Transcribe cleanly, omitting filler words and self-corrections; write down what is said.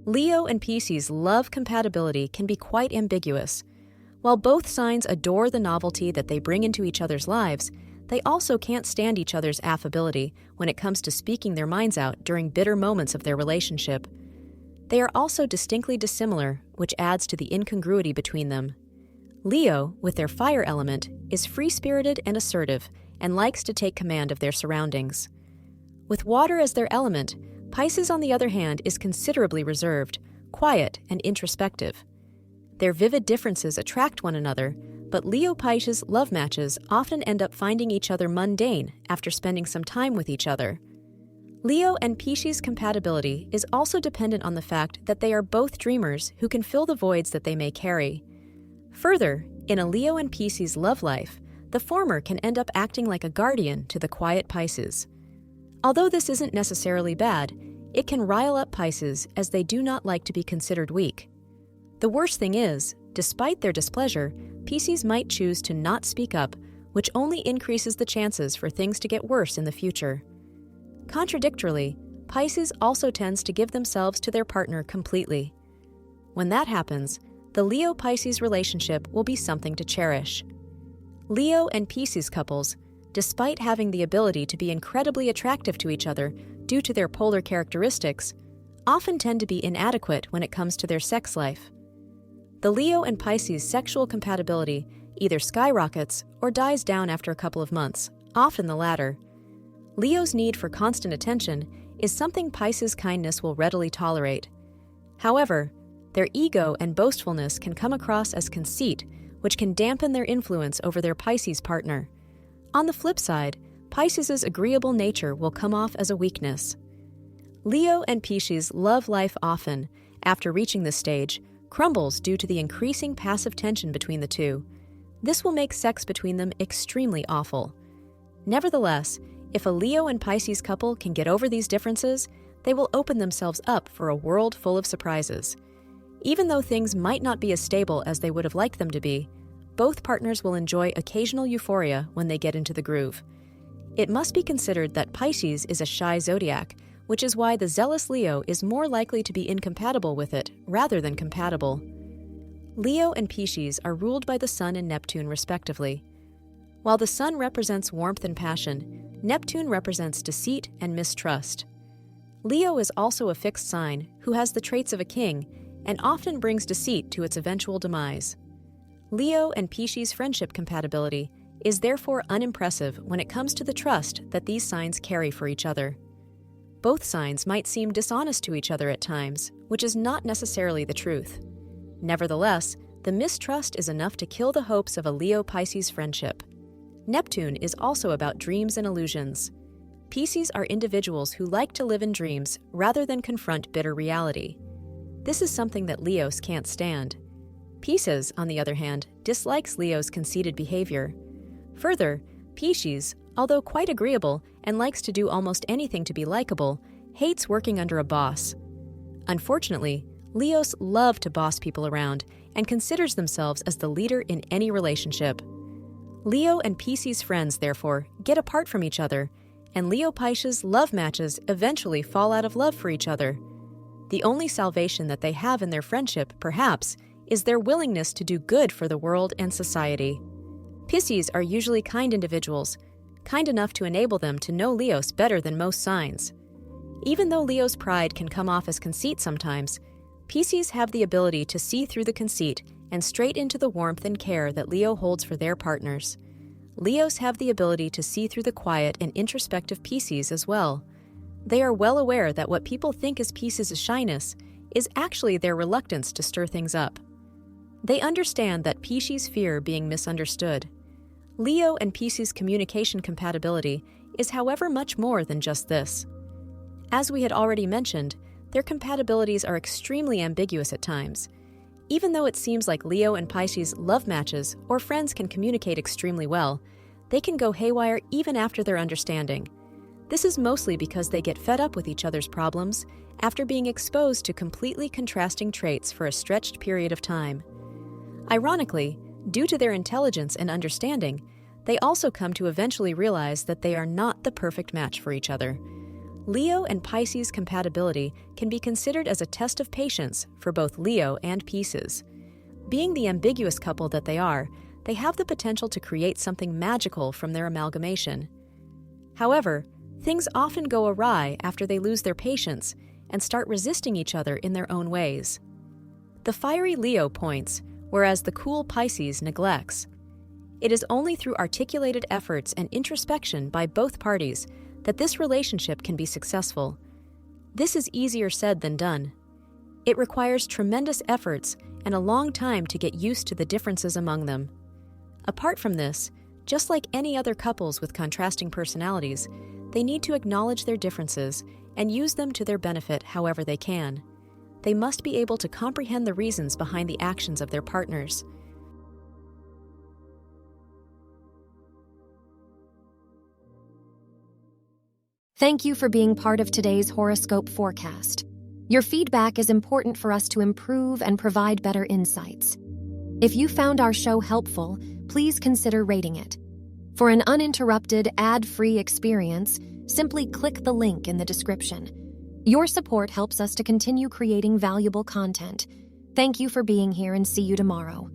Leo and Pisces' love compatibility can be quite ambiguous. While both signs adore the novelty that they bring into each other's lives, they also can't stand each other's affability when it comes to speaking their minds out during bitter moments of their relationship. They are also distinctly dissimilar, which adds to the incongruity between them. Leo, with their fire element, is free-spirited and assertive, and likes to take command of their surroundings. With water as their element, Pisces, on the other hand, is considerably reserved, quiet, and introspective. Their vivid differences attract one another, but Leo-Pisces love matches often end up finding each other mundane after spending some time with each other. Leo and Pisces compatibility is also dependent on the fact that they are both dreamers who can fill the voids that they may carry. Further, in a Leo and Pisces love life, the former can end up acting like a guardian to the quiet Pisces. Although this isn't necessarily bad, it can rile up Pisces as they do not like to be considered weak. The worst thing is, despite their displeasure, Pisces might choose to not speak up, which only increases the chances for things to get worse in the future. Contradictorily, Pisces also tends to give themselves to their partner completely. When that happens, the Leo-Pisces relationship will be something to cherish. Leo and Pisces couples, despite having the ability to be incredibly attractive to each other due to their polar characteristics, often tend to be inadequate when it comes to their sex life. The Leo and Pisces sexual compatibility either skyrockets or dies down after a couple of months, often the latter. Leo's need for constant attention is something Pisces' kindness will readily tolerate. However, their ego and boastfulness can come across as conceit, which can dampen their influence over their Pisces partner. On the flip side, Pisces' agreeable nature will come off as a weakness. Leo and Pisces love life often, after reaching this stage, crumbles due to the increasing passive tension between the two. This will make sex between them extremely awful. Nevertheless, if a Leo and Pisces couple can get over these differences, they will open themselves up for a world full of surprises. Even though things might not be as stable as they would have liked them to be, both partners will enjoy occasional euphoria when they get into the groove. It must be considered that Pisces is a shy zodiac, which is why the zealous Leo is more likely to be incompatible with it rather than compatible. Leo and Pisces are ruled by the Sun and Neptune respectively. While the Sun represents warmth and passion, Neptune represents deceit and mistrust. Leo is also a fixed sign who has the traits of a king and often brings deceit to its eventual demise. Leo and Pisces friendship compatibility is therefore unimpressive when it comes to the trust that these signs carry for each other. Both signs might seem dishonest to each other at times, which is not necessarily the truth. Nevertheless, the mistrust is enough to kill the hopes of a Leo-Pisces friendship. Neptune is also about dreams and illusions. Pisces are individuals who like to live in dreams rather than confront bitter reality. This is something that Leos can't stand. Pisces, on the other hand, dislikes Leo's conceited behavior. Further, Pisces, although quite agreeable and likes to do almost anything to be likable, hates working under a boss. Unfortunately, Leos love to boss people around and considers themselves as the leader in any relationship. Leo and Pisces friends, therefore, get apart from each other, and Leo-Pisces love matches eventually fall out of love for each other. The only salvation that they have in their friendship, perhaps, is their willingness to do good for the world and society. Pisces are usually kind individuals, kind enough to enable them to know Leos better than most signs. Even though Leo's pride can come off as conceit sometimes, Pisces have the ability to see through the conceit and straight into the warmth and care that Leo holds for their partners. Leos have the ability to see through the quiet and introspective Pisces as well. They are well aware that what people think is Pisces' shyness is actually their reluctance to stir things up. They understand that Pisces fear being misunderstood. Leo and Pisces communication compatibility is, however, much more than just this. As we had already mentioned, their compatibilities are extremely ambiguous at times. Even though it seems like Leo and Pisces love matches or friends can communicate extremely well, they can go haywire even after their understanding. This is mostly because they get fed up with each other's problems after being exposed to completely contrasting traits for a stretched period of time. Ironically, due to their intelligence and understanding, they also come to eventually realize that they are not the perfect match for each other. Leo and Pisces compatibility can be considered as a test of patience for both Leo and Pisces. Being the ambiguous couple that they are, they have the potential to create something magical from their amalgamation. However, things often go awry after they lose their patience and start resisting each other in their own ways. The fiery Leo points, whereas the cool Pisces neglects. It is only through articulated efforts and introspection by both parties that this relationship can be successful. This is easier said than done. It requires tremendous efforts and a long time to get used to the differences among them. Apart from this, just like any other couples with contrasting personalities, they need to acknowledge their differences and use them to their benefit however they can. They must be able to comprehend the reasons behind the actions of their partners. Thank you for being part of today's horoscope forecast. Your feedback is important for us to improve and provide better insights. If you found our show helpful, please consider rating it. For an uninterrupted, ad-free experience, simply click the link in the description. Your support helps us to continue creating valuable content. Thank you for being here and see you tomorrow.